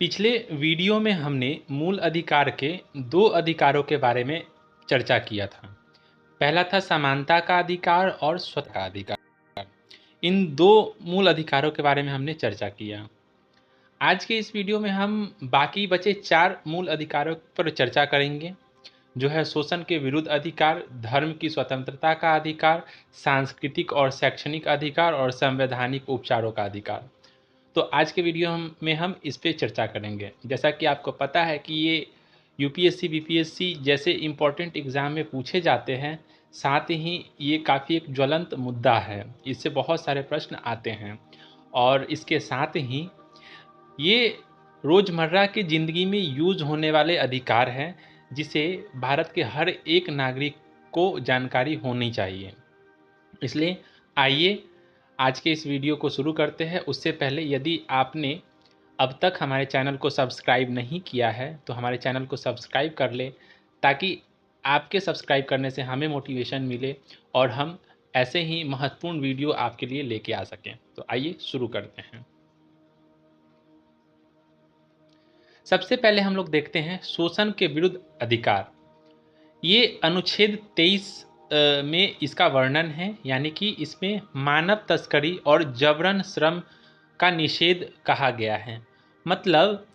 पिछले वीडियो में हमने मूल अधिकार के दो अधिकारों के बारे में चर्चा किया था। पहला था समानता का अधिकार और स्वतः का अधिकार। इन दो मूल अधिकारों के बारे में हमने चर्चा किया। आज के इस वीडियो में हम बाकी बचे 4 मूल अधिकारों पर चर्चा करेंगे, जो है शोषण के विरुद्ध अधिकार, धर्म की स्वतंत्रता का अधिकार, सांस्कृतिक और शैक्षणिक अधिकार और संवैधानिक उपचारों का अधिकार। तो आज के वीडियो में हम इस पे चर्चा करेंगे। जैसा कि आपको पता है कि ये यूपीएससी बीपीएससी जैसे इम्पोर्टेंट एग्ज़ाम में पूछे जाते हैं, साथ ही ये काफ़ी एक ज्वलंत मुद्दा है, इससे बहुत सारे प्रश्न आते हैं और इसके साथ ही ये रोज़मर्रा की ज़िंदगी में यूज़ होने वाले अधिकार हैं, जिसे भारत के हर एक नागरिक को जानकारी होनी चाहिए। इसलिए आइए आज के इस वीडियो को शुरू करते हैं। उससे पहले यदि आपने अब तक हमारे चैनल को सब्सक्राइब नहीं किया है तो हमारे चैनल को सब्सक्राइब कर ले, ताकि आपके सब्सक्राइब करने से हमें मोटिवेशन मिले और हम ऐसे ही महत्वपूर्ण वीडियो आपके लिए लेके आ सकें। तो आइए शुरू करते हैं। सबसे पहले हम लोग देखते हैं शोषण के विरुद्ध अधिकार। ये अनुच्छेद 23 में इसका वर्णन है, यानी कि इसमें मानव तस्करी और जबरन श्रम का निषेध कहा गया है। मतलब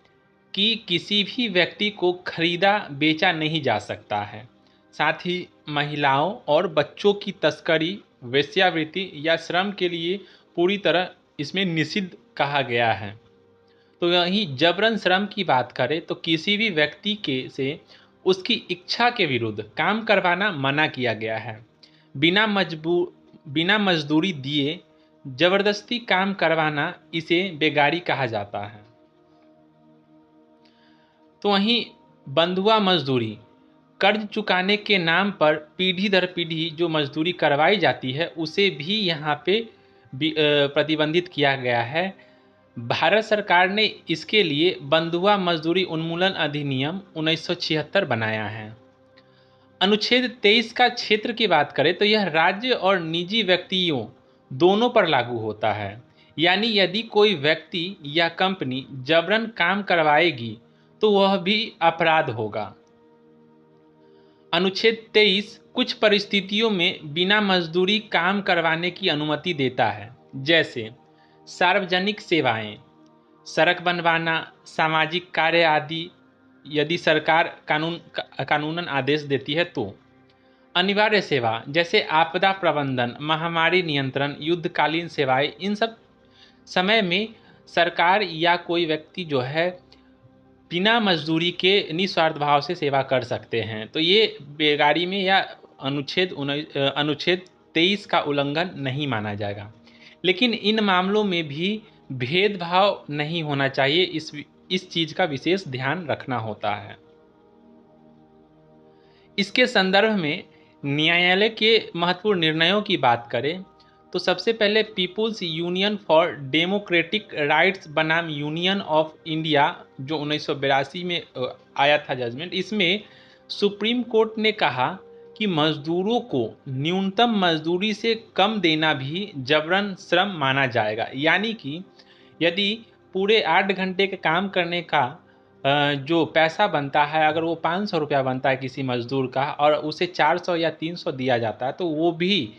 कि किसी भी व्यक्ति को खरीदा बेचा नहीं जा सकता है। साथ ही महिलाओं और बच्चों की तस्करी, वेश्यावृत्ति या श्रम के लिए पूरी तरह इसमें निषिद्ध कहा गया है। तो यहीं जबरन श्रम की बात करें तो किसी भी व्यक्ति के से उसकी इच्छा के विरुद्ध काम करवाना मना किया गया है। बिना मजदूरी दिए जबरदस्ती काम करवाना इसे बेगारी कहा जाता है। तो वहीं बंधुआ मजदूरी, कर्ज चुकाने के नाम पर पीढ़ी दर पीढ़ी जो मजदूरी करवाई जाती है उसे भी यहाँ पे प्रतिबंधित किया गया है। भारत सरकार ने इसके लिए बंधुआ मजदूरी उन्मूलन अधिनियम 1976 बनाया है। अनुच्छेद 23 का क्षेत्र की बात करें तो यह राज्य और निजी व्यक्तियों दोनों पर लागू होता है। यानी यदि कोई व्यक्ति या कंपनी जबरन काम करवाएगी तो वह भी अपराध होगा। अनुच्छेद 23 कुछ परिस्थितियों में बिना मजदूरी काम करवाने की अनुमति देता है, जैसे सार्वजनिक सेवाएं, सड़क बनवाना, सामाजिक कार्य आदि, यदि सरकार कानूनन आदेश देती है तो। अनिवार्य सेवा जैसे आपदा प्रबंधन, महामारी नियंत्रण, युद्धकालीन सेवाएं, इन सब समय में सरकार या कोई व्यक्ति जो है बिना मजदूरी के निस्वार्थ भाव से सेवा कर सकते हैं। तो ये बेगारी में या अनुच्छेद 23 का उल्लंघन नहीं माना जाएगा। लेकिन इन मामलों में भी भेदभाव नहीं होना चाहिए, इस चीज़ का विशेष ध्यान रखना होता है। इसके संदर्भ में न्यायालय के महत्वपूर्ण निर्णयों की बात करें तो सबसे पहले People's Union for Democratic Rights बनाम यूनियन ऑफ इंडिया, जो 1982 में आया था जजमेंट, इसमें सुप्रीम कोर्ट ने कहा कि मजदूरों को न्यूनतम मजदूरी से कम देना भी जबरन श्रम माना जाएगा। यानी कि यदि पूरे 8 घंटे के काम करने का जो पैसा बनता है, अगर वो 500 रुपया बनता है किसी मजदूर का और उसे 400 या 300 दिया जाता है तो वो भी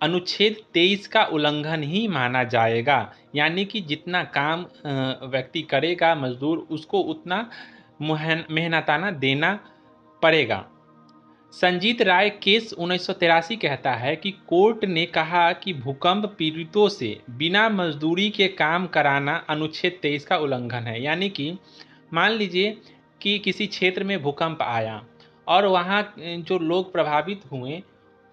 अनुच्छेद 23 का उल्लंघन ही माना जाएगा। यानी कि जितना काम व्यक्ति करेगा मजदूर, उसको उतना मेहनताना देना पड़ेगा। संजीत राय केस 1983 कहता है कि कोर्ट ने कहा कि भूकंप पीड़ितों से बिना मजदूरी के काम कराना अनुच्छेद 23 का उल्लंघन है। यानी कि मान लीजिए कि किसी क्षेत्र में भूकंप आया और वहाँ जो लोग प्रभावित हुए,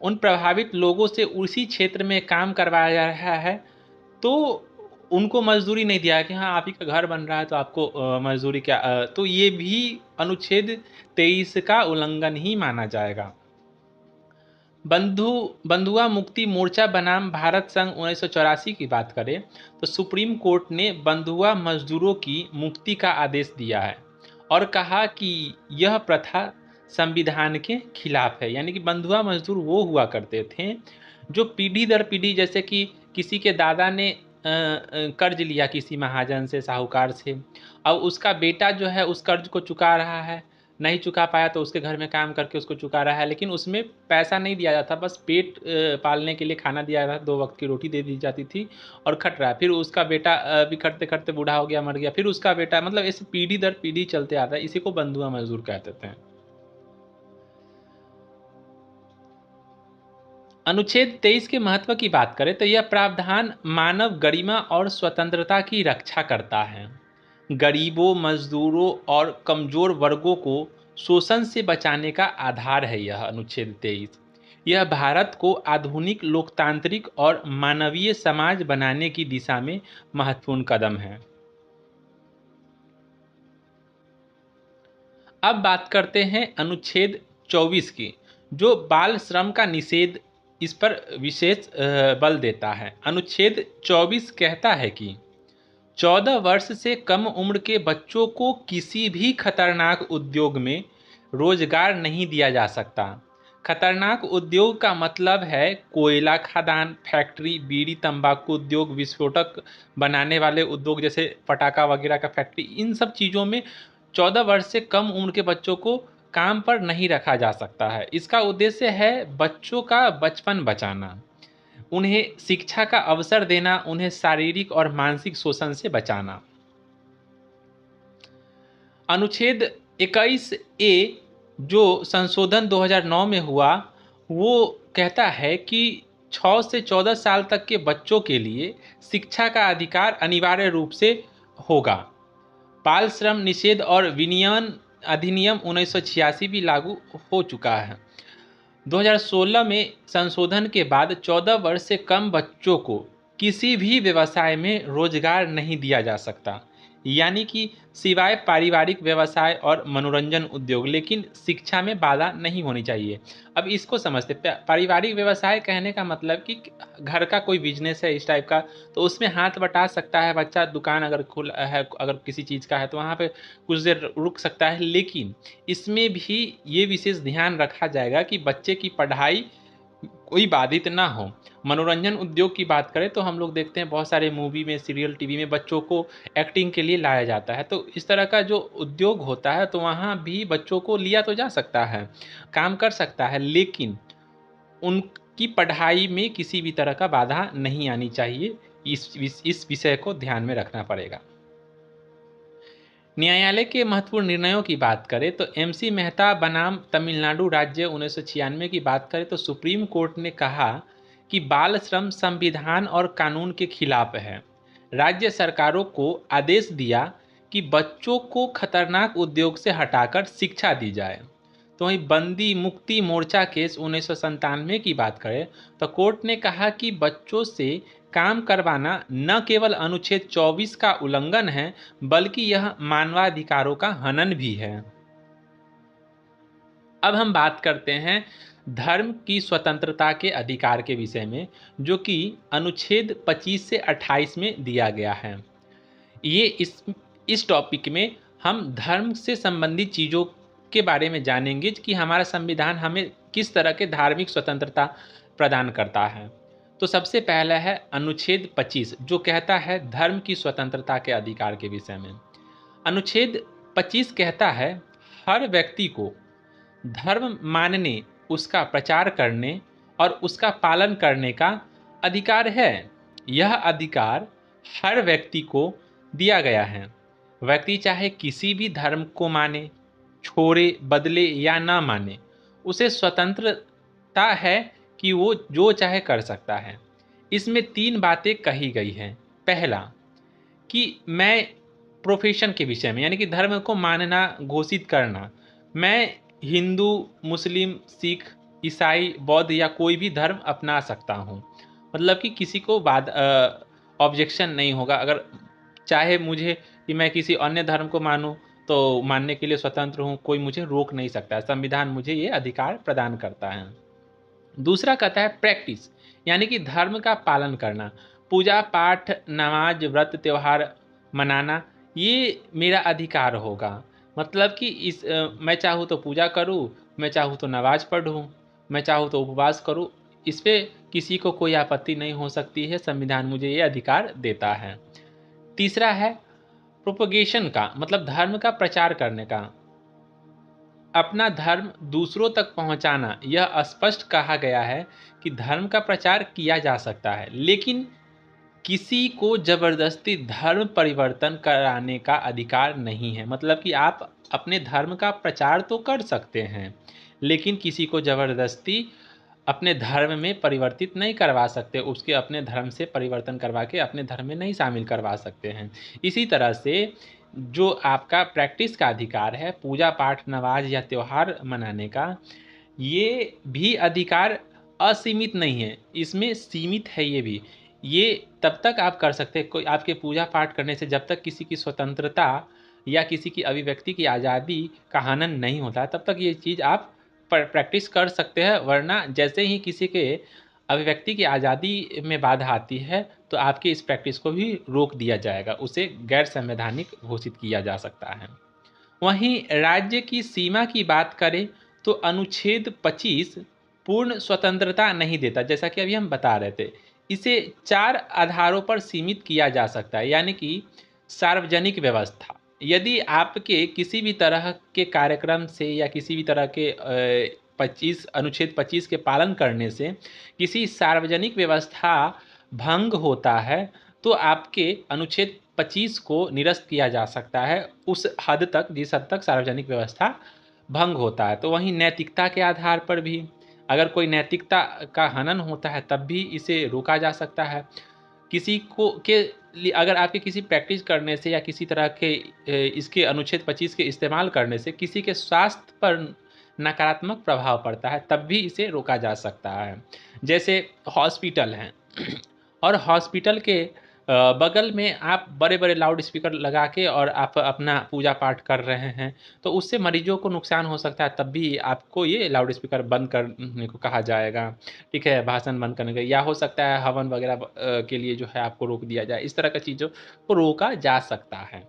उन प्रभावित लोगों से उसी क्षेत्र में काम करवाया जा रहा है, तो उनको मजदूरी नहीं दिया कि हाँ आप ही का घर बन रहा है तो आपको मजदूरी क्या, तो ये भी अनुच्छेद 23 का उल्लंघन ही माना जाएगा। बंधुआ मुक्ति मोर्चा बनाम भारत संघ 1984 की बात करें तो सुप्रीम कोर्ट ने बंधुआ मजदूरों की मुक्ति का आदेश दिया है और कहा कि यह प्रथा संविधान के खिलाफ है। यानी कि बंधुआ मजदूर वो हुआ करते थे जो पीढ़ी दर पीढ़ी, जैसे कि किसी के दादा ने कर्ज लिया किसी महाजन से, साहूकार से। अब उसका बेटा जो है उस कर्ज को चुका रहा है, नहीं चुका पाया तो उसके घर में काम करके उसको चुका रहा है, लेकिन उसमें पैसा नहीं दिया जाता, बस पेट पालने के लिए खाना दिया जाता, 2 वक्त की रोटी दे दी जाती थी और खट रहा है। फिर उसका बेटा भी खटते खटते बूढ़ा हो गया, मर गया, फिर उसका बेटा, मतलब ऐसे पीढ़ी दर पीढ़ी चलते आता है। इसी को बंधुआ मजदूर कहते हैं। अनुच्छेद 23 के महत्व की बात करें तो यह प्रावधान मानव गरिमा और स्वतंत्रता की रक्षा करता है। गरीबों, मजदूरों और कमजोर वर्गों को शोषण से बचाने का आधार है यह अनुच्छेद 23। यह भारत को आधुनिक लोकतांत्रिक और मानवीय समाज बनाने की दिशा में महत्वपूर्ण कदम है। अब बात करते हैं अनुच्छेद 24 की, जो बाल श्रम का निषेध, इस पर विशेष बल देता है। अनुच्छेद 24 कहता है कि 14 वर्ष से कम उम्र के बच्चों को किसी भी खतरनाक उद्योग में रोजगार नहीं दिया जा सकता। खतरनाक उद्योग का मतलब है कोयला खदान, फैक्ट्री, बीड़ी तंबाकू उद्योग, विस्फोटक बनाने वाले उद्योग जैसे पटाखा वगैरह का फैक्ट्री, इन सब चीज़ों में 14 वर्ष से कम उम्र के बच्चों को काम पर नहीं रखा जा सकता है। इसका उद्देश्य है बच्चों का बचपन बचाना, उन्हें शिक्षा का अवसर देना, उन्हें शारीरिक और मानसिक शोषण से बचाना। अनुच्छेद 21 ए जो संशोधन 2009 में हुआ, वो कहता है कि 6 से 14 साल तक के बच्चों के लिए शिक्षा का अधिकार अनिवार्य रूप से होगा। बाल श्रम निषेध और विनियमन अधिनियम 1986 भी लागू हो चुका है। 2016 में संशोधन के बाद 14 वर्ष से कम बच्चों को किसी भी व्यवसाय में रोजगार नहीं दिया जा सकता, यानी कि सिवाय पारिवारिक व्यवसाय और मनोरंजन उद्योग, लेकिन शिक्षा में बाधा नहीं होनी चाहिए। अब इसको समझते, पारिवारिक व्यवसाय कहने का मतलब कि घर का कोई बिजनेस है इस टाइप का, तो उसमें हाथ बटा सकता है बच्चा। दुकान अगर खुला है, अगर किसी चीज़ का है, तो वहाँ पे कुछ देर रुक सकता है, लेकिन इसमें भी ये विशेष ध्यान रखा जाएगा कि बच्चे की पढ़ाई कोई बाधित ना हो। मनोरंजन उद्योग की बात करें तो हम लोग देखते हैं बहुत सारे मूवी में, सीरियल, टीवी में बच्चों को एक्टिंग के लिए लाया जाता है, तो इस तरह का जो उद्योग होता है तो वहाँ भी बच्चों को लिया तो जा सकता है, काम कर सकता है, लेकिन उनकी पढ़ाई में किसी भी तरह का बाधा नहीं आनी चाहिए। इस विषय को ध्यान में रखना पड़ेगा। न्यायालय के महत्वपूर्ण निर्णयों की बात करें तो एमसी मेहता बनाम तमिलनाडु राज्य 1996 की बात करें तो सुप्रीम कोर्ट ने कहा कि बाल श्रम संविधान और कानून के खिलाफ है। राज्य सरकारों को आदेश दिया कि बच्चों को खतरनाक उद्योग से हटाकर शिक्षा दी जाए। तो वहीं बंदी मुक्ति मोर्चा केस 1997 की बात करें तो कोर्ट ने कहा कि बच्चों से काम करवाना न केवल अनुच्छेद 24 का उल्लंघन है, बल्कि यह मानवाधिकारों का हनन भी है। अब हम बात करते हैं धर्म की स्वतंत्रता के अधिकार के विषय में, जो कि अनुच्छेद 25 से 28 में दिया गया है। ये इस टॉपिक में हम धर्म से संबंधित चीज़ों के बारे में जानेंगे कि हमारा संविधान हमें किस तरह के धार्मिक स्वतंत्रता प्रदान करता है। तो सबसे पहला है अनुच्छेद 25, जो कहता है धर्म की स्वतंत्रता के अधिकार के विषय में। अनुच्छेद 25 कहता है हर व्यक्ति को धर्म मानने, उसका प्रचार करने और उसका पालन करने का अधिकार है। यह अधिकार हर व्यक्ति को दिया गया है। व्यक्ति चाहे किसी भी धर्म को माने, छोड़े, बदले या ना माने, उसे स्वतंत्रता है कि वो जो चाहे कर सकता है। इसमें 3 बातें कही गई हैं। पहला कि मैं प्रोफेशन के विषय में, यानी कि धर्म को मानना, घोषित करना, मैं हिंदू, मुस्लिम, सिख, ईसाई, बौद्ध या कोई भी धर्म अपना सकता हूँ। मतलब कि किसी को ऑब्जेक्शन नहीं होगा। अगर चाहे मुझे कि मैं किसी अन्य धर्म को मानूं तो मानने के लिए स्वतंत्र हूँ, कोई मुझे रोक नहीं सकता है। संविधान मुझे ये अधिकार प्रदान करता है। दूसरा कहता है प्रैक्टिस, यानी कि धर्म का पालन करना, पूजा पाठ, नमाज, व्रत, त्यौहार मनाना, ये मेरा अधिकार होगा। मतलब कि मैं चाहूँ तो पूजा करूँ, मैं चाहूँ तो नमाज पढ़ूँ, मैं चाहूँ तो उपवास करूँ, इस पे किसी को कोई आपत्ति नहीं हो सकती है, संविधान मुझे ये अधिकार देता है। तीसरा है प्रोपगेशन का, मतलब धर्म का प्रचार करने का। अपना धर्म दूसरों तक पहुंचाना, यह स्पष्ट कहा गया है कि धर्म का प्रचार किया जा सकता है, लेकिन किसी को जबरदस्ती धर्म परिवर्तन कराने का अधिकार नहीं है। मतलब कि आप अपने धर्म का प्रचार तो कर सकते हैं, लेकिन किसी को जबरदस्ती अपने धर्म में परिवर्तित नहीं करवा सकते, उसके अपने धर्म से परिवर्तन करवा के अपने धर्म में नहीं शामिल करवा सकते हैं। इसी तरह से जो आपका प्रैक्टिस का अधिकार है, पूजा पाठ, नमाज या त्यौहार मनाने का, ये भी अधिकार असीमित नहीं है, इसमें सीमित है ये भी। ये तब तक आप कर सकते हैं, कोई आपके पूजा पाठ करने से जब तक किसी की स्वतंत्रता या किसी की अभिव्यक्ति की आज़ादी का हनन नहीं होता है, तब तक ये चीज़ आप प्रैक्टिस कर सकते हैं। वरना जैसे ही किसी के अभिव्यक्ति की आज़ादी में बाधा आती है, तो आपकी इस प्रैक्टिस को भी रोक दिया जाएगा, उसे गैर संवैधानिक घोषित किया जा सकता है। वहीं राज्य की सीमा की बात करें तो अनुच्छेद 25 पूर्ण स्वतंत्रता नहीं देता, जैसा कि अभी हम बता रहे थे। इसे 4 आधारों पर सीमित किया जा सकता है, यानी कि सार्वजनिक व्यवस्था। यदि आपके किसी भी तरह के कार्यक्रम से या किसी भी तरह के अनुच्छेद 25 के पालन करने से किसी सार्वजनिक व्यवस्था भंग होता है, तो आपके अनुच्छेद 25 को निरस्त किया जा सकता है, उस हद तक जिस हद तक सार्वजनिक व्यवस्था भंग होता है। तो वहीं नैतिकता के आधार पर भी अगर कोई नैतिकता का हनन होता है, तब भी इसे रोका जा सकता है। किसी को के लिए अगर आपके किसी प्रैक्टिस करने से या किसी तरह के इसके अनुच्छेद 25 के इस्तेमाल करने से किसी के स्वास्थ्य पर नकारात्मक प्रभाव पड़ता है, तब भी इसे रोका जा सकता है। जैसे हॉस्पिटल हैं और हॉस्पिटल के बगल में आप बड़े-बड़े लाउड स्पीकर लगा के और आप अपना पूजा पाठ कर रहे हैं, तो उससे मरीजों को नुकसान हो सकता है, तब भी आपको ये लाउड स्पीकर बंद करने को कहा जाएगा, ठीक है? भाषण बंद करने का, या हो सकता है हवन वगैरह के लिए जो है आपको रोक दिया जाए। इस तरह की चीज़ों को रोका जा सकता है।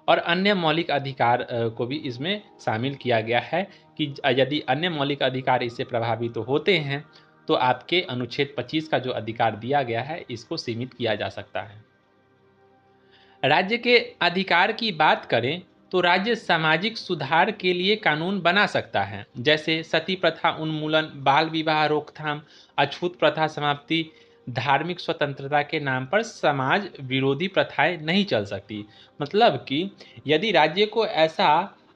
और अन्य मौलिक अधिकार को भी इसमें शामिल किया गया है कि यदि अन्य मौलिक अधिकार इससे प्रभावित होते हैं, तो आपके अनुच्छेद 25 का जो अधिकार दिया गया है, इसको सीमित किया जा सकता है। राज्य के अधिकार की बात करें तो राज्य सामाजिक सुधार के लिए कानून बना सकता है, जैसे सती प्रथा उन्मूलन, बाल विवाह रोकथाम, अछूत प्रथा समाप्ति। धार्मिक स्वतंत्रता के नाम पर समाज विरोधी प्रथाएं नहीं चल सकती। मतलब कि यदि राज्य को ऐसा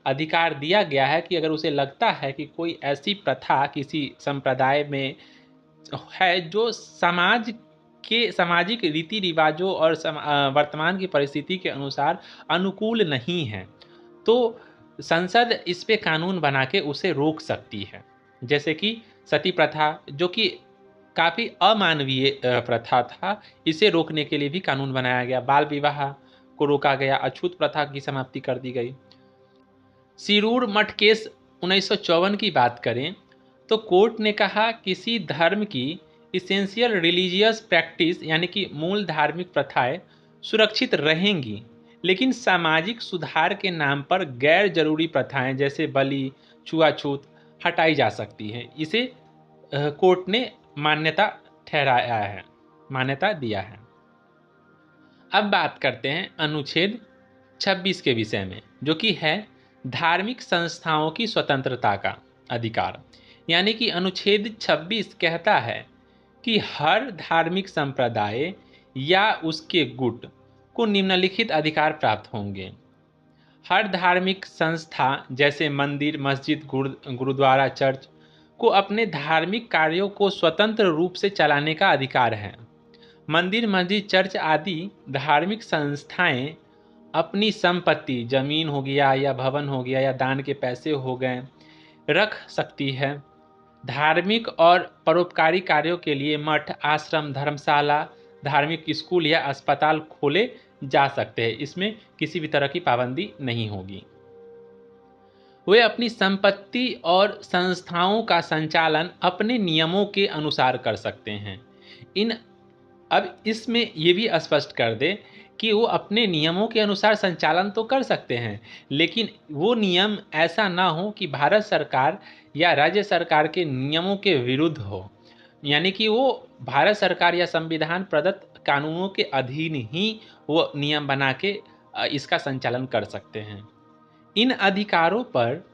अधिकार दिया गया है कि अगर उसे लगता है कि कोई ऐसी प्रथा किसी संप्रदाय में है जो समाज के सामाजिक रीति रिवाजों और वर्तमान की परिस्थिति के अनुसार अनुकूल नहीं है, तो संसद इस पे कानून बना के उसे रोक सकती है। जैसे कि सती प्रथा, जो कि काफ़ी अमानवीय प्रथा था, इसे रोकने के लिए भी कानून बनाया गया। बाल विवाह को रोका गया, अछूत प्रथा की समाप्ति कर दी गई। सिरूर मठ केस 1954 की बात करें तो कोर्ट ने कहा किसी धर्म की इसेंशियल रिलीजियस प्रैक्टिस यानी कि मूल धार्मिक प्रथाएं सुरक्षित रहेंगी, लेकिन सामाजिक सुधार के नाम पर गैर जरूरी प्रथाएं जैसे बलि, छुआछूत हटाई जा सकती हैं। इसे कोर्ट ने मान्यता दिया है। अब बात करते हैं अनुच्छेद 26 के विषय में, जो कि है धार्मिक संस्थाओं की स्वतंत्रता का अधिकार। यानी कि अनुच्छेद 26 कहता है कि हर धार्मिक संप्रदाय या उसके गुट को निम्नलिखित अधिकार प्राप्त होंगे। हर धार्मिक संस्था जैसे मंदिर, मस्जिद, गुरुद्वारा, चर्च को अपने धार्मिक कार्यों को स्वतंत्र रूप से चलाने का अधिकार है। मंदिर, मस्जिद, चर्च आदि धार्मिक संस्थाएं अपनी संपत्ति, जमीन हो गया या भवन हो गया या दान के पैसे हो गए, रख सकती है। धार्मिक और परोपकारी कार्यों के लिए मठ, आश्रम, धर्मशाला, धार्मिक स्कूल या अस्पताल खोले जा सकते हैं। इसमें किसी भी तरह की पाबंदी नहीं होगी। वे अपनी संपत्ति और संस्थाओं का संचालन अपने नियमों के अनुसार कर सकते हैं। अब इसमें ये भी स्पष्ट कर दे कि वो अपने नियमों के अनुसार संचालन तो कर सकते हैं, लेकिन वो नियम ऐसा ना हो कि भारत सरकार या राज्य सरकार के नियमों के विरुद्ध हो। यानी कि वो भारत सरकार या संविधान प्रदत्त कानूनों के अधीन ही वो नियम बना के इसका संचालन कर सकते हैं। इन अधिकारों पर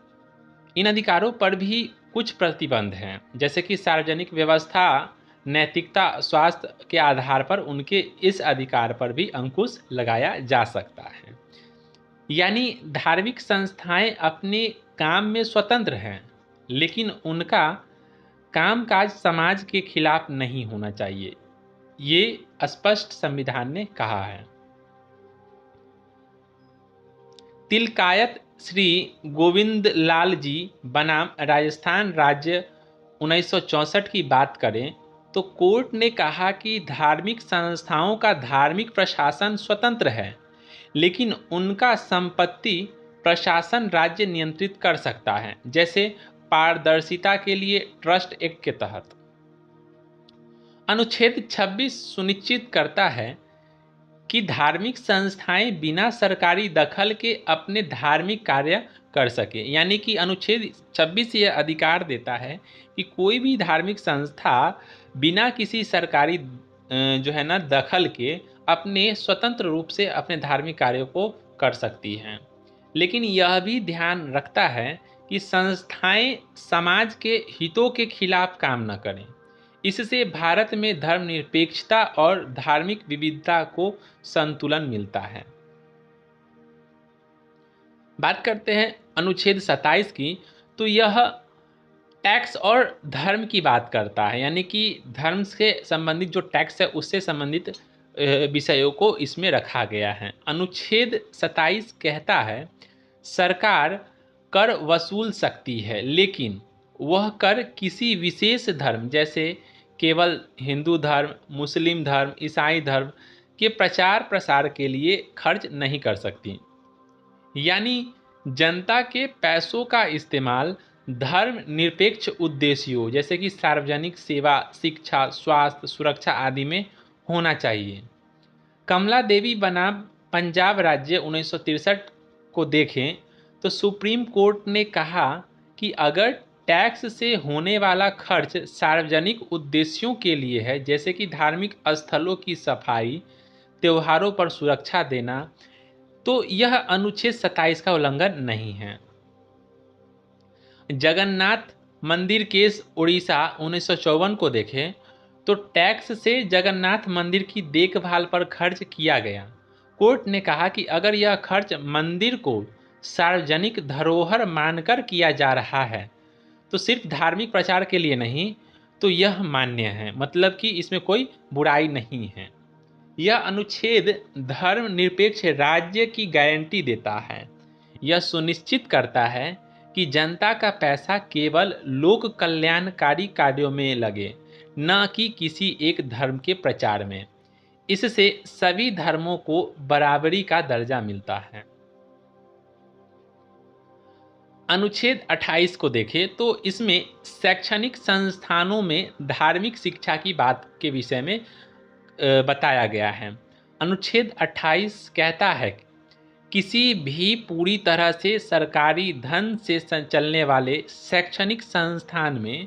इन अधिकारों पर भी कुछ प्रतिबंध हैं, जैसे कि सार्वजनिक व्यवस्था, नैतिकता, स्वास्थ्य के आधार पर उनके इस अधिकार पर भी अंकुश लगाया जा सकता है। यानी धार्मिक संस्थाएं अपने काम में स्वतंत्र हैं, लेकिन उनका कामकाज समाज के खिलाफ नहीं होना चाहिए, ये स्पष्ट संविधान ने कहा है। तिलकायत श्री गोविंद लाल जी बनाम राजस्थान राज्य 1964 की बात करें तो कोर्ट ने कहा कि धार्मिक संस्थाओं का धार्मिक प्रशासन स्वतंत्र है, लेकिन उनका संपत्ति प्रशासन राज्य नियंत्रित कर सकता है, जैसे पारदर्शिता के लिए ट्रस्ट एक्ट के तहत। अनुच्छेद 26 सुनिश्चित करता है कि धार्मिक संस्थाएं बिना सरकारी दखल के अपने धार्मिक कार्य कर सके। यानी कि अनुच्छेद 26 यह अधिकार देता है कि कोई भी धार्मिक संस्था बिना किसी सरकारी दखल के अपने स्वतंत्र रूप से अपने धार्मिक कार्यों को कर सकती हैं। लेकिन यह भी ध्यान रखता है कि संस्थाएं समाज के हितों के खिलाफ काम न करें। इससे भारत में धर्मनिरपेक्षता और धार्मिक विविधता को संतुलन मिलता है। बात करते हैं अनुच्छेद 27 की, तो यह टैक्स और धर्म की बात करता है। यानी कि धर्म से संबंधित जो टैक्स है उससे संबंधित विषयों को इसमें रखा गया है। अनुच्छेद 27 कहता है सरकार कर वसूल सकती है, लेकिन वह कर किसी विशेष धर्म जैसे केवल हिंदू धर्म, मुस्लिम धर्म, ईसाई धर्म के प्रचार प्रसार के लिए खर्च नहीं कर सकती। यानी जनता के पैसों का इस्तेमाल धर्म निरपेक्ष उद्देश्यों जैसे कि सार्वजनिक सेवा, शिक्षा, स्वास्थ्य, सुरक्षा आदि में होना चाहिए। कमला देवी बनाम पंजाब राज्य 1963 को देखें तो सुप्रीम कोर्ट ने कहा कि अगर टैक्स से होने वाला खर्च सार्वजनिक उद्देश्यों के लिए है, जैसे कि धार्मिक स्थलों की सफाई, त्योहारों पर सुरक्षा देना, तो यह अनुच्छेद 27 का उल्लंघन नहीं है। जगन्नाथ मंदिर केस उड़ीसा 1954 को देखें तो टैक्स से जगन्नाथ मंदिर की देखभाल पर खर्च किया गया। कोर्ट ने कहा कि अगर यह खर्च मंदिर को सार्वजनिक धरोहर मानकर किया जा रहा है तो सिर्फ धार्मिक प्रचार के लिए नहीं, तो यह मान्य है, मतलब कि इसमें कोई बुराई नहीं है। यह अनुच्छेद धर्मनिरपेक्ष राज्य की गारंटी देता है। यह सुनिश्चित करता है कि जनता का पैसा केवल लोक कल्याणकारी कार्यों में लगे, न कि किसी एक धर्म के प्रचार में। इससे सभी धर्मों को बराबरी का दर्जा मिलता है। अनुच्छेद 28 को देखें तो इसमें शैक्षणिक संस्थानों में धार्मिक शिक्षा की बात के विषय में बताया गया है। अनुच्छेद 28 कहता है कि किसी भी पूरी तरह से सरकारी धन से चलने वाले शैक्षणिक संस्थान में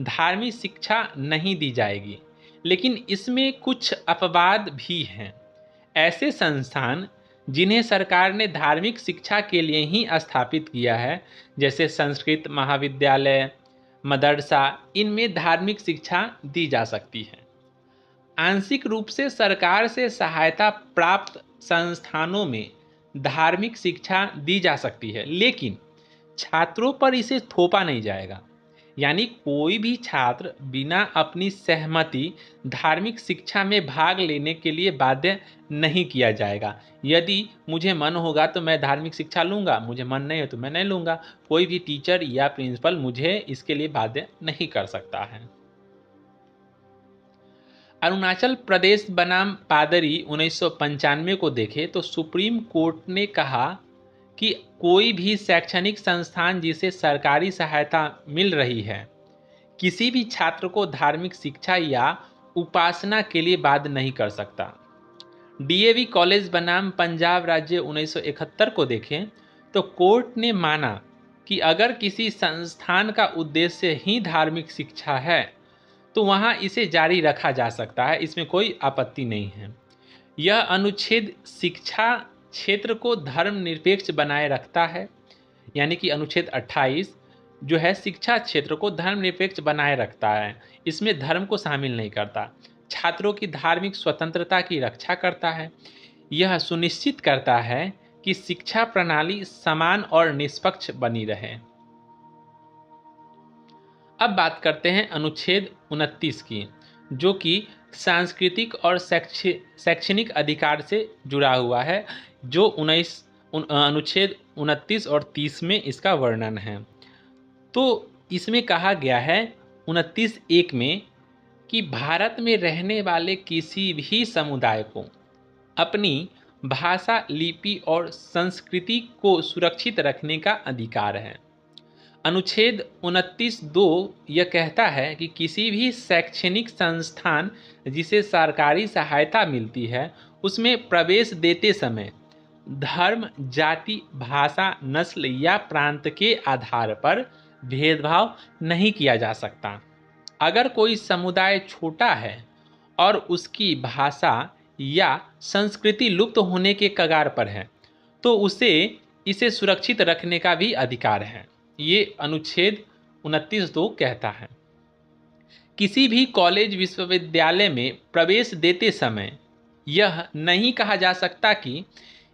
धार्मिक शिक्षा नहीं दी जाएगी, लेकिन इसमें कुछ अपवाद भी हैं। ऐसे संस्थान जिन्हें सरकार ने धार्मिक शिक्षा के लिए ही स्थापित किया है, जैसे संस्कृत महाविद्यालय, मदरसा, इनमें धार्मिक शिक्षा दी जा सकती है। आंशिक रूप से सरकार से सहायता प्राप्त संस्थानों में धार्मिक शिक्षा दी जा सकती है, लेकिन छात्रों पर इसे थोपा नहीं जाएगा। यानी कोई भी छात्र बिना अपनी सहमति धार्मिक शिक्षा में भाग लेने के लिए बाध्य नहीं किया जाएगा। यदि मुझे मन होगा तो मैं धार्मिक शिक्षा लूँगा, मुझे मन नहीं है तो मैं नहीं लूँगा। कोई भी टीचर या प्रिंसिपल मुझे इसके लिए बाध्य नहीं कर सकता है। अरुणाचल प्रदेश बनाम पादरी 1995 को देखें तो सुप्रीम कोर्ट ने कहा कि कोई भी शैक्षणिक संस्थान जिसे सरकारी सहायता मिल रही है, किसी भी छात्र को धार्मिक शिक्षा या उपासना के लिए बाध्य नहीं कर सकता। डीएवी कॉलेज बनाम पंजाब राज्य 1971 को देखें तो कोर्ट ने माना कि अगर किसी संस्थान का उद्देश्य ही धार्मिक शिक्षा है तो वहाँ इसे जारी रखा जा सकता है, इसमें कोई आपत्ति नहीं है। यह अनुच्छेद शिक्षा क्षेत्र को धर्मनिरपेक्ष बनाए रखता है, यानी कि अनुच्छेद 28 जो है शिक्षा क्षेत्र को धर्मनिरपेक्ष बनाए रखता है, इसमें धर्म को शामिल नहीं करता। छात्रों की धार्मिक स्वतंत्रता की रक्षा करता है। यह सुनिश्चित करता है कि शिक्षा प्रणाली समान और निष्पक्ष बनी रहे। अब बात करते हैं अनुच्छेद 29 की, जो कि सांस्कृतिक और शैक्षणिक अधिकार से जुड़ा हुआ है, जो अनुच्छेद 29 और 30 में इसका वर्णन है। तो इसमें कहा गया है 29(1) में कि भारत में रहने वाले किसी भी समुदाय को अपनी भाषा, लिपि और संस्कृति को सुरक्षित रखने का अधिकार है। अनुच्छेद 29(2) यह कहता है कि किसी भी शैक्षणिक संस्थान जिसे सरकारी सहायता मिलती है, उसमें प्रवेश देते समय धर्म, जाति, भाषा, नस्ल या प्रांत के आधार पर भेदभाव नहीं किया जा सकता। अगर कोई समुदाय छोटा है और उसकी भाषा या संस्कृति लुप्त होने के कगार पर है, तो इसे सुरक्षित रखने का भी अधिकार है। ये अनुच्छेद 29(2) कहता है। किसी भी कॉलेज, विश्वविद्यालय में प्रवेश देते समय यह नहीं कहा जा सकता कि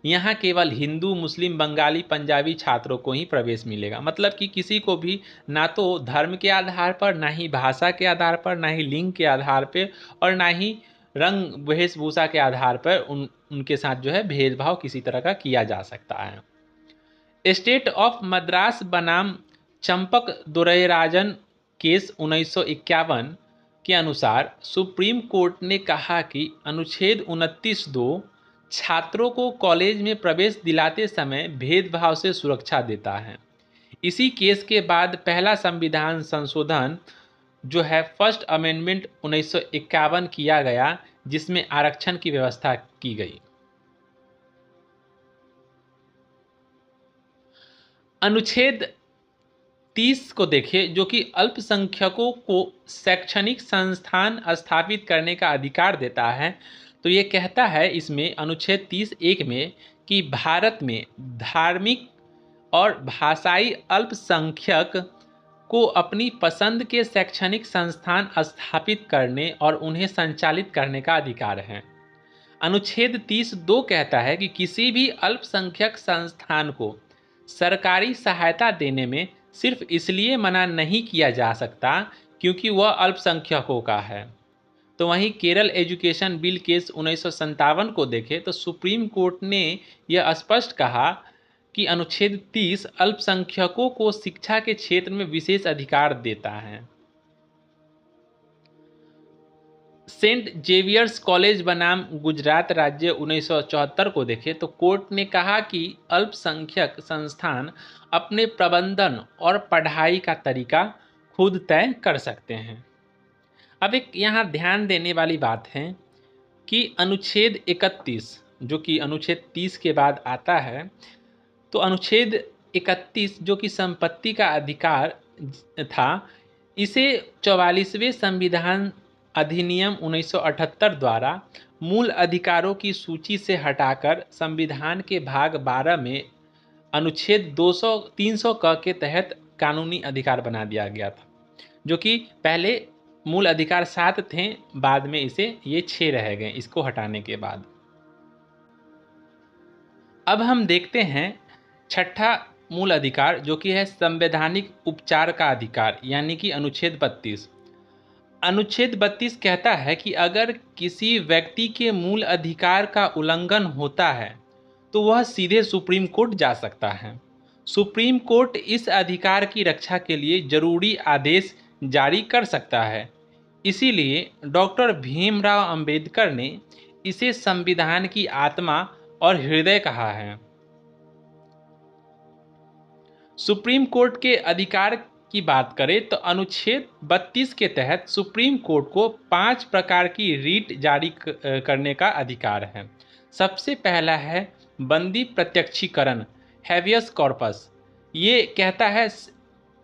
यहाँ केवल हिंदू, मुस्लिम, बंगाली, पंजाबी छात्रों को ही प्रवेश मिलेगा। मतलब कि किसी को भी ना तो धर्म के आधार पर, ना ही भाषा के आधार पर, ना ही लिंग के आधार पर और ना ही रंग वेशभूषा के आधार पर उनके साथ जो है भेदभाव किसी तरह का किया जा सकता है। स्टेट ऑफ मद्रास बनाम चंपक दोरैराजन केस 1951 के अनुसार सुप्रीम कोर्ट ने कहा कि अनुच्छेद 29(2) छात्रों को कॉलेज में प्रवेश दिलाते समय भेदभाव से सुरक्षा देता है। इसी केस के बाद पहला संविधान संशोधन जो है फर्स्ट अमेंडमेंट 1951 किया गया, जिसमें आरक्षण की व्यवस्था की गई। अनुच्छेद 30 को देखिए, जो कि अल्पसंख्यकों को शैक्षणिक संस्थान स्थापित करने का अधिकार देता है। तो ये कहता है इसमें अनुच्छेद 30(1) में कि भारत में धार्मिक और भाषाई अल्पसंख्यक को अपनी पसंद के शैक्षणिक संस्थान स्थापित करने और उन्हें संचालित करने का अधिकार है। अनुच्छेद 30(2) कहता है कि किसी भी अल्पसंख्यक संस्थान को सरकारी सहायता देने में सिर्फ इसलिए मना नहीं किया जा सकता क्योंकि वह अल्पसंख्यकों का है। तो वहीं केरल एजुकेशन बिल केस 1957 को देखें तो सुप्रीम कोर्ट ने यह स्पष्ट कहा कि अनुच्छेद 30 अल्पसंख्यकों को शिक्षा के क्षेत्र में विशेष अधिकार देता है। सेंट जेवियर्स कॉलेज बनाम गुजरात राज्य 1974 को देखें तो कोर्ट ने कहा कि अल्पसंख्यक संस्थान अपने प्रबंधन और पढ़ाई का तरीका खुद तय कर सकते हैं। अब एक यहाँ ध्यान देने वाली बात है कि अनुच्छेद 31 जो कि अनुच्छेद 30 के बाद आता है, तो अनुच्छेद 31 जो कि संपत्ति का अधिकार था, इसे 44वें संविधान अधिनियम 1978 द्वारा मूल अधिकारों की सूची से हटाकर संविधान के भाग 12 में अनुच्छेद 300 क के तहत कानूनी अधिकार बना दिया गया था, जो कि पहले मूल अधिकार 7 थे, बाद में ये 6 रह गए इसको हटाने के बाद। अब हम देखते हैं छठा मूल अधिकार जो कि है संवैधानिक उपचार का अधिकार, यानी कि अनुच्छेद 32। अनुच्छेद 32 कहता है कि अगर किसी व्यक्ति के मूल अधिकार का उल्लंघन होता है तो वह सीधे सुप्रीम कोर्ट जा सकता है। सुप्रीम कोर्ट इस अधिकार की रक्षा के लिए जरूरी आदेश जारी कर सकता है। इसीलिए डॉक्टर भीमराव अंबेडकर ने इसे संविधान की आत्मा और हृदय कहा है। सुप्रीम कोर्ट के अधिकार की बात करें तो अनुच्छेद 32 के तहत सुप्रीम कोर्ट को 5 प्रकार की रीट जारी करने का अधिकार है। सबसे पहला है बंदी प्रत्यक्षीकरण, हैबियस कॉर्पस। ये कहता है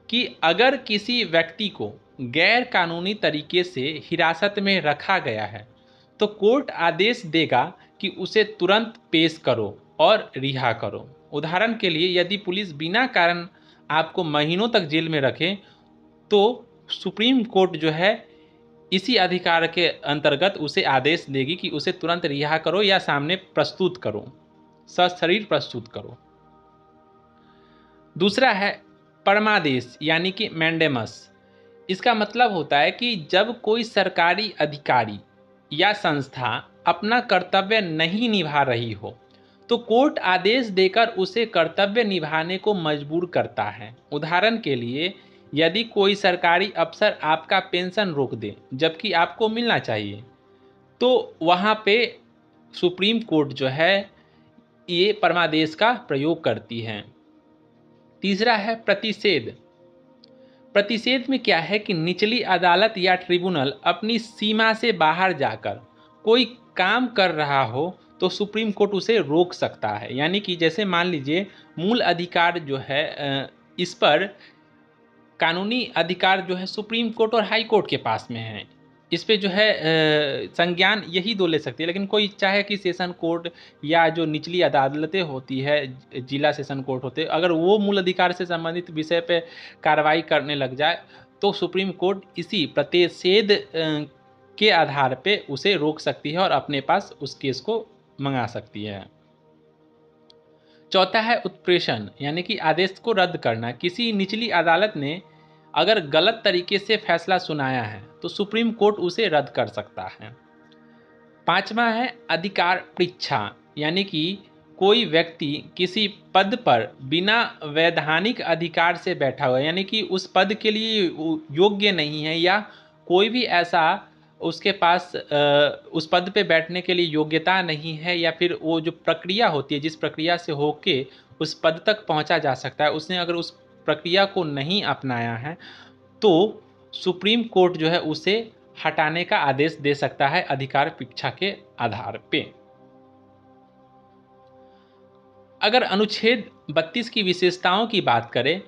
कि अगर किसी व्यक्ति को गैर कानूनी तरीके से हिरासत में रखा गया है तो कोर्ट आदेश देगा कि उसे तुरंत पेश करो और रिहा करो। उदाहरण के लिए यदि पुलिस बिना कारण आपको महीनों तक जेल में रखे तो सुप्रीम कोर्ट जो है इसी अधिकार के अंतर्गत उसे आदेश देगी कि उसे तुरंत रिहा करो या सामने प्रस्तुत करो, सशरीर प्रस्तुत करो। दूसरा है परमादेश यानी कि मैंडेमस। इसका मतलब होता है कि जब कोई सरकारी अधिकारी या संस्था अपना कर्तव्य नहीं निभा रही हो तो कोर्ट आदेश देकर उसे कर्तव्य निभाने को मजबूर करता है। उदाहरण के लिए यदि कोई सरकारी अफसर आपका पेंशन रोक दे जबकि आपको मिलना चाहिए तो वहाँ पे सुप्रीम कोर्ट जो है ये परमादेश का प्रयोग करती है। तीसरा है प्रतिषेध। प्रतिषेध में क्या है कि निचली अदालत या ट्रिब्यूनल अपनी सीमा से बाहर जाकर कोई काम कर रहा हो तो सुप्रीम कोर्ट उसे रोक सकता है। यानी कि जैसे मान लीजिए मूल अधिकार जो है इस पर कानूनी अधिकार जो है सुप्रीम कोर्ट और हाई कोर्ट के पास में है, इस पे जो है संज्ञान यही दो ले सकती है। लेकिन कोई चाहे कि सेशन कोर्ट या जो निचली अदालतें होती है, जिला सेशन कोर्ट होते, अगर वो मूल अधिकार से संबंधित विषय पे कार्रवाई करने लग जाए तो सुप्रीम कोर्ट इसी प्रतिषेध के आधार पे उसे रोक सकती है और अपने पास उस केस को मंगा सकती है। चौथा है उत्प्रेषण यानी कि आदेश को रद्द करना। किसी निचली अदालत ने अगर गलत तरीके से फैसला सुनाया है तो सुप्रीम कोर्ट उसे रद्द कर सकता है। पांचवा है अधिकार परीक्षा यानी कि कोई व्यक्ति किसी पद पर बिना वैधानिक अधिकार से बैठा हुआ यानी कि उस पद के लिए योग्य नहीं है या कोई भी ऐसा उसके पास उस पद पे बैठने के लिए योग्यता नहीं है या फिर वो जो प्रक्रिया होती है जिस प्रक्रिया से होके उस पद तक पहुंचा जा सकता है उसने अगर उस प्रक्रिया को नहीं अपनाया है तो सुप्रीम कोर्ट जो है उसे हटाने का आदेश दे सकता है अधिकार परीक्षा के आधार पे। अगर अनुच्छेद 32 की विशेषताओं की बात करें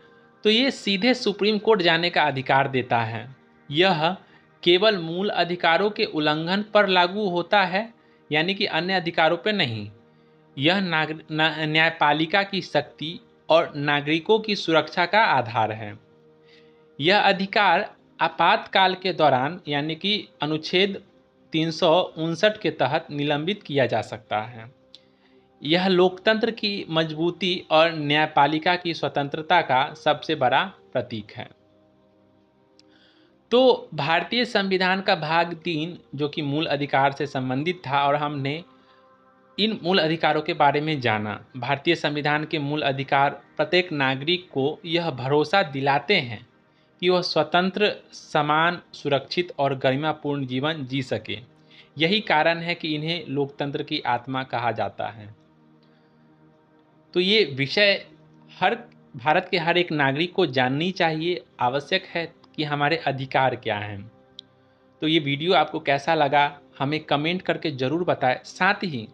तो ये सीधे सुप्रीम कोर्ट जाने का अधिकार देता है। यह केवल मूल अधिकारों के उल्लंघन पर लागू होता है यानी कि अन्य अधिकारों पर नहीं। यह न्यायपालिका की शक्ति और नागरिकों की सुरक्षा का आधार है। यह अधिकार आपातकाल के दौरान यानी कि अनुच्छेद 359 के तहत निलंबित किया जा सकता है। यह लोकतंत्र की मजबूती और न्यायपालिका की स्वतंत्रता का सबसे बड़ा प्रतीक है। तो भारतीय संविधान का भाग 3 जो कि मूल अधिकार से संबंधित था और हमने इन मूल अधिकारों के बारे में जाना। भारतीय संविधान के मूल अधिकार प्रत्येक नागरिक को यह भरोसा दिलाते हैं कि वह स्वतंत्र, समान, सुरक्षित और गरिमापूर्ण जीवन जी सके। यही कारण है कि इन्हें लोकतंत्र की आत्मा कहा जाता है। तो ये विषय भारत के हर एक नागरिक को जाननी चाहिए। आवश्यक है कि हमारे अधिकार क्या हैं। तो ये वीडियो आपको कैसा लगा हमें कमेंट करके ज़रूर बताएं। साथ ही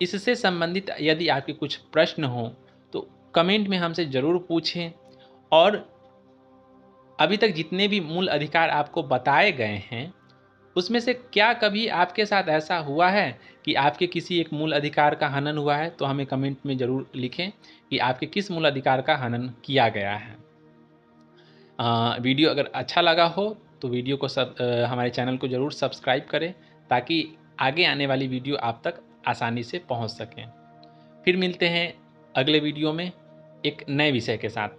इससे संबंधित यदि आपके कुछ प्रश्न हो तो कमेंट में हमसे ज़रूर पूछें। और अभी तक जितने भी मूल अधिकार आपको बताए गए हैं उसमें से क्या कभी आपके साथ ऐसा हुआ है कि आपके किसी एक मूल अधिकार का हनन हुआ है? तो हमें कमेंट में ज़रूर लिखें कि आपके किस मूल अधिकार का हनन किया गया है। वीडियो अगर अच्छा लगा हो तो वीडियो को हमारे चैनल को ज़रूर सब्सक्राइब करें ताकि आगे आने वाली वीडियो आप तक आसानी से पहुंच सकें। फिर मिलते हैं अगले वीडियो में एक नए विषय के साथ।